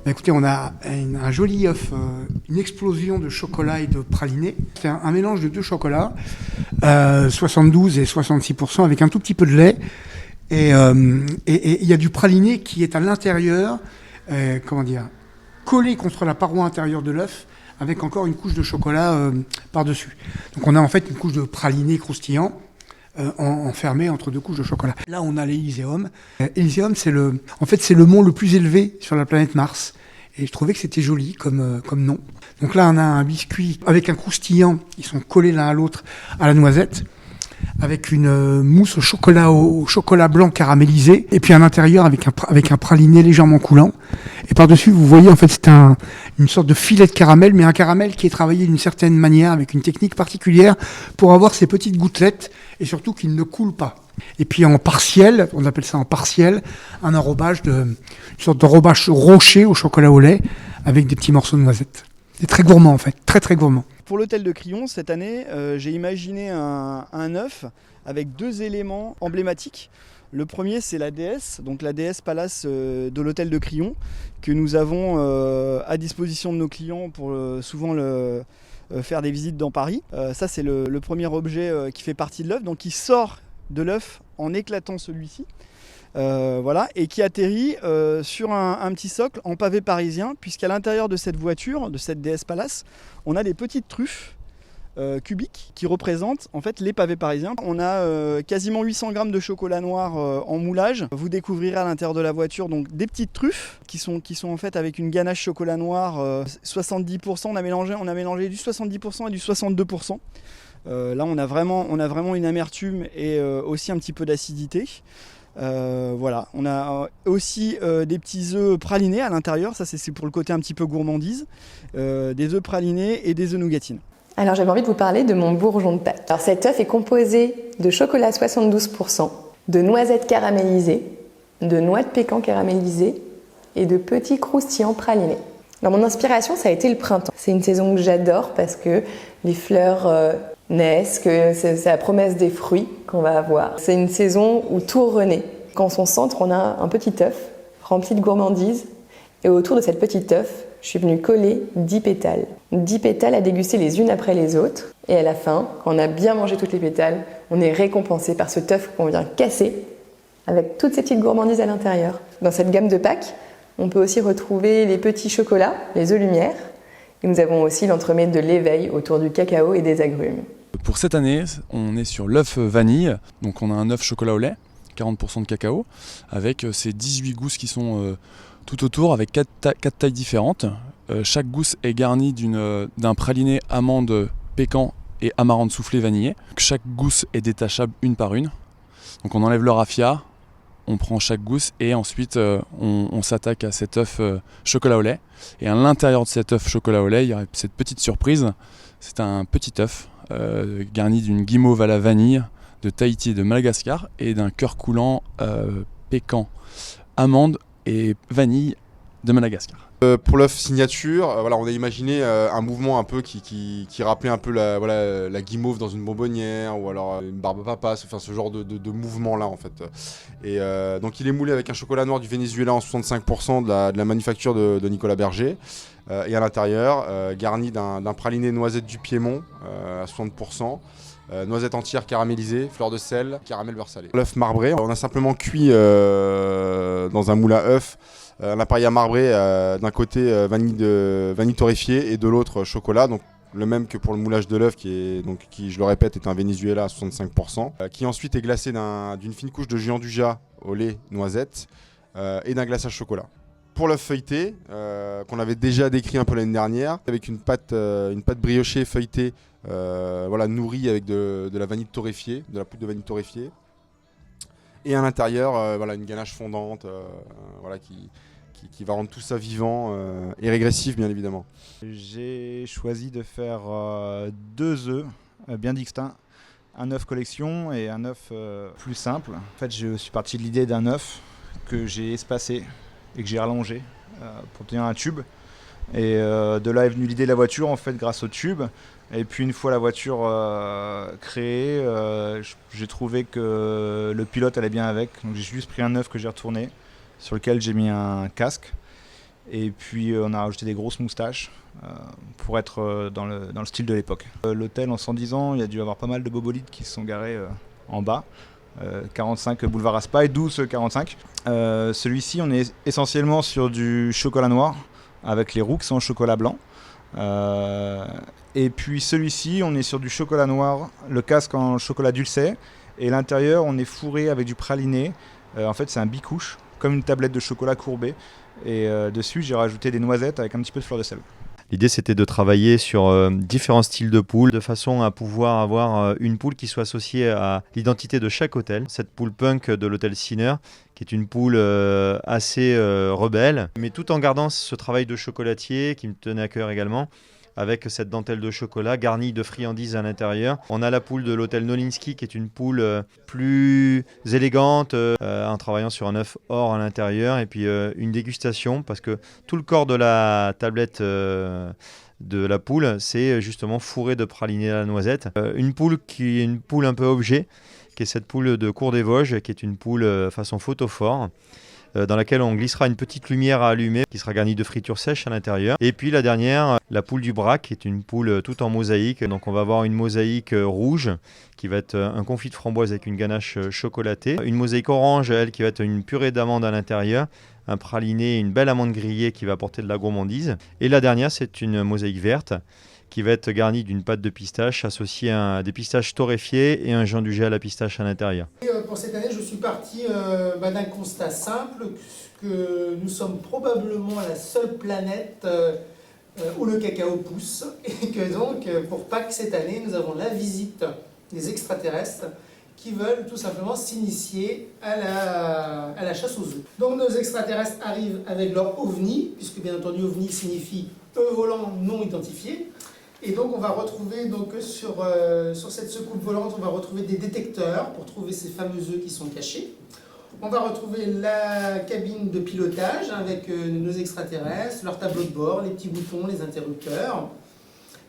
Écoutez, on a un joli œuf, une explosion de chocolat et de praliné. C'est un mélange de deux chocolats, 72 et 66%, avec un tout petit peu de lait. Et il y a du praliné qui est à l'intérieur, collé contre la paroi intérieure de l'œuf, avec encore une couche de chocolat par-dessus. Donc on a en fait une couche de praliné croustillant, enfermé entre deux couches de chocolat. Là, on a l'Elyséeum. L'Elyséeum, c'est le mont le plus élevé sur la planète Mars. Et je trouvais que c'était joli comme nom. Donc là, on a un biscuit avec un croustillant. Ils sont collés l'un à l'autre à la noisette, avec une mousse au chocolat blanc caramélisé. Et puis à l'intérieur, avec un praliné légèrement coulant. Et par-dessus, vous voyez, en fait, c'est une sorte de filet de caramel, mais un caramel qui est travaillé d'une certaine manière, avec une technique particulière, pour avoir ces petites gouttelettes, et surtout qu'il ne coule pas. Et puis en partiel, on appelle ça en partiel, une sorte d'enrobage rocher au chocolat au lait, avec des petits morceaux de noisettes. C'est très gourmand, en fait, très très gourmand. Pour l'hôtel de Crillon, cette année, j'ai imaginé un œuf avec deux éléments emblématiques. Le premier, c'est la déesse, donc la déesse Pallas de l'hôtel de Crillon, que nous avons à disposition de nos clients pour souvent faire des visites dans Paris. Ça, c'est le premier objet qui fait partie de l'œuf, donc qui sort de l'œuf en éclatant celui-ci. Voilà, et qui atterrit sur un petit socle en pavé parisien, puisqu'à l'intérieur de cette voiture, de cette déesse Pallas, on a des petites truffes cubiques qui représentent en fait les pavés parisiens. On a quasiment 800 grammes de chocolat noir en moulage. Vous découvrirez à l'intérieur de la voiture donc des petites truffes qui sont en fait avec une ganache chocolat noir 70%. On a mélangé du 70% et du 62%. Là on a vraiment une amertume et aussi un petit peu d'acidité. Voilà, on a aussi des petits œufs pralinés à l'intérieur, ça c'est pour le côté un petit peu gourmandise, des œufs pralinés et des œufs nougatines. Alors j'avais envie de vous parler de mon bourgeon de Pâques. Alors cet œuf est composé de chocolat 72%, de noisettes caramélisées, de noix de pécan caramélisées et de petits croustillants pralinés. Alors mon inspiration, ça a été le printemps. C'est une saison que j'adore parce que les fleurs naissent, que c'est la promesse des fruits qu'on va avoir. C'est une saison où tout renaît. Quand son centre, on a un petit œuf rempli de gourmandise et autour de cette petite œuf, je suis venue coller 10 pétales. 10 pétales à déguster les unes après les autres. Et à la fin, quand on a bien mangé toutes les pétales, on est récompensé par ce œuf qu'on vient casser avec toutes ces petites gourmandises à l'intérieur. Dans cette gamme de Pâques, on peut aussi retrouver les petits chocolats, les œufs lumière. Et nous avons aussi l'entremets de l'éveil autour du cacao et des agrumes. Pour cette année, on est sur l'œuf vanille. Donc on a un œuf chocolat au lait, 40% de cacao, avec ces 18 gousses qui sont tout autour avec 4 tailles différentes. Chaque gousse est garnie d'un praliné amande, pécan et amarante soufflée vanillée. Chaque gousse est détachable une par une. Donc on enlève le raffia, on prend chaque gousse et ensuite on s'attaque à cet œuf chocolat au lait. Et à l'intérieur de cet œuf chocolat au lait, il y a cette petite surprise. C'est un petit œuf garni d'une guimauve à la vanille de Tahiti et de Madagascar et d'un cœur coulant pécan, amande et vanille de Madagascar. Pour l'œuf signature, voilà, on a imaginé un mouvement un peu qui rappelait un peu la guimauve dans une bonbonnière ou alors une barbe papa, enfin ce genre de mouvement là en fait. Et donc il est moulé avec un chocolat noir du Venezuela en 65% de la manufacture de Nicolas Berger. Et à l'intérieur, garni d'un praliné noisette du Piémont à 60%. Noisettes entières caramélisées, fleurs de sel, caramel beurre salé. L'œuf marbré, on a simplement cuit dans un moule à œuf un appareil à marbrer d'un côté vanille torréfiée et de l'autre chocolat, donc le même que pour le moulage de l'œuf qui je le répète est un Venezuela à 65%, qui ensuite est glacé d'une fine couche de Gianduja au lait noisette et d'un glaçage chocolat. Pour l'œuf feuilleté, qu'on avait déjà décrit un peu l'année dernière, avec une pâte briochée feuilletée, nourrie avec de la vanille torréfiée, de la poudre de vanille torréfiée. Et à l'intérieur, une ganache fondante qui va rendre tout ça vivant et régressif, bien évidemment. J'ai choisi de faire 2 œufs bien distincts. Un œuf collection et un œuf plus simple. En fait, je suis parti de l'idée d'un œuf que j'ai espacé et que j'ai rallongé pour tenir un tube. Et de là est venue l'idée de la voiture, en fait, grâce au tube. Et puis une fois la voiture créée, j'ai trouvé que le pilote allait bien avec. Donc j'ai juste pris un œuf que j'ai retourné, sur lequel j'ai mis un casque. Et puis on a rajouté des grosses moustaches pour être dans le style de l'époque. L'hôtel en 110 ans, il y a dû y avoir pas mal de bobolides qui se sont garés en bas. 45 boulevard Raspail, 12 45. Celui-ci, on est essentiellement sur du chocolat noir avec les roues qui sont en chocolat blanc. Et puis celui-ci, on est sur du chocolat noir, le casque en chocolat dulcet. Et l'intérieur, on est fourré avec du praliné. En fait, c'est un bicouche, comme une tablette de chocolat courbée. Et dessus, j'ai rajouté des noisettes avec un petit peu de fleur de sel. L'idée, c'était de travailler sur différents styles de poules, de façon à pouvoir avoir une poule qui soit associée à l'identité de chaque hôtel. Cette poule punk de l'hôtel Sinner, qui est une poule assez rebelle, mais tout en gardant ce travail de chocolatier qui me tenait à cœur également, avec cette dentelle de chocolat garnie de friandises à l'intérieur. On a la poule de l'hôtel Nolinski, qui est une poule plus élégante, en travaillant sur un œuf or à l'intérieur, et puis une dégustation, parce que tout le corps de la tablette de la poule, c'est justement fourré de praliné à la noisette. Une poule qui est une poule un peu objet, qui est cette poule de Cour des Vosges, qui est une poule façon photophore, dans laquelle on glissera une petite lumière à allumer qui sera garnie de fritures sèches à l'intérieur. Et puis la dernière, la poule du Brac, qui est une poule toute en mosaïque. Donc on va avoir une mosaïque rouge qui va être un confit de framboise avec une ganache chocolatée. Une mosaïque orange, elle, qui va être une purée d'amande à l'intérieur. Un praliné, une belle amande grillée qui va apporter de la gourmandise. Et la dernière, c'est une mosaïque verte qui va être garnie d'une pâte de pistache associée à des pistaches torréfiées et un Jean-Duget à la pistache à l'intérieur. Pour cette année, je suis parti d'un constat simple, que nous sommes probablement la seule planète où le cacao pousse, et que donc, pour Pâques cette année, nous avons la visite des extraterrestres qui veulent tout simplement s'initier à la chasse aux œufs. Donc nos extraterrestres arrivent avec leur ovni, puisque bien entendu ovni signifie œuf volant non identifié. Et donc on va retrouver donc, sur cette secoupe volante, on va retrouver des détecteurs pour trouver ces fameux œufs qui sont cachés. On va retrouver la cabine de pilotage avec nos extraterrestres, leur tableau de bord, les petits boutons, les interrupteurs.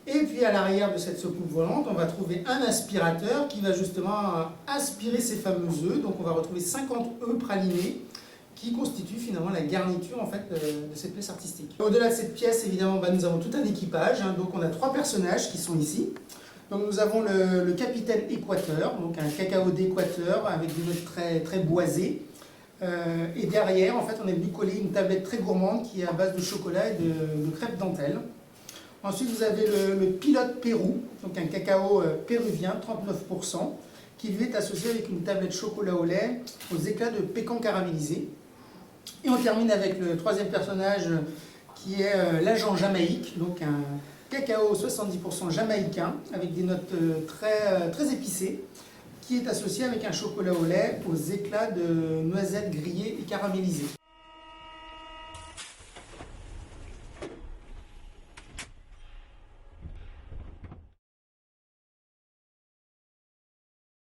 Et puis à l'arrière de cette secoupe volante, on va trouver un aspirateur qui va justement aspirer ces fameux œufs. Donc on va retrouver 50 œufs pralinés qui constituent finalement la garniture en fait, de cette pièce artistique. Au-delà de cette pièce, évidemment, nous avons tout un équipage. Donc on a 3 personnages qui sont ici. Donc nous avons le capitaine Équateur, donc un cacao d'Équateur avec des notes très, très boisées. Et derrière, en fait, on a venu coller une tablette très gourmande qui est à base de chocolat et de crêpes dentelle. Ensuite, vous avez le pilote Pérou, donc un cacao péruvien, 39%, qui lui est associé avec une tablette chocolat au lait aux éclats de pécan caramélisé. Et on termine avec le 3e personnage qui est l'agent Jamaïque, donc un cacao 70% jamaïcain avec des notes très, très épicées, qui est associé avec un chocolat au lait aux éclats de noisettes grillées et caramélisées.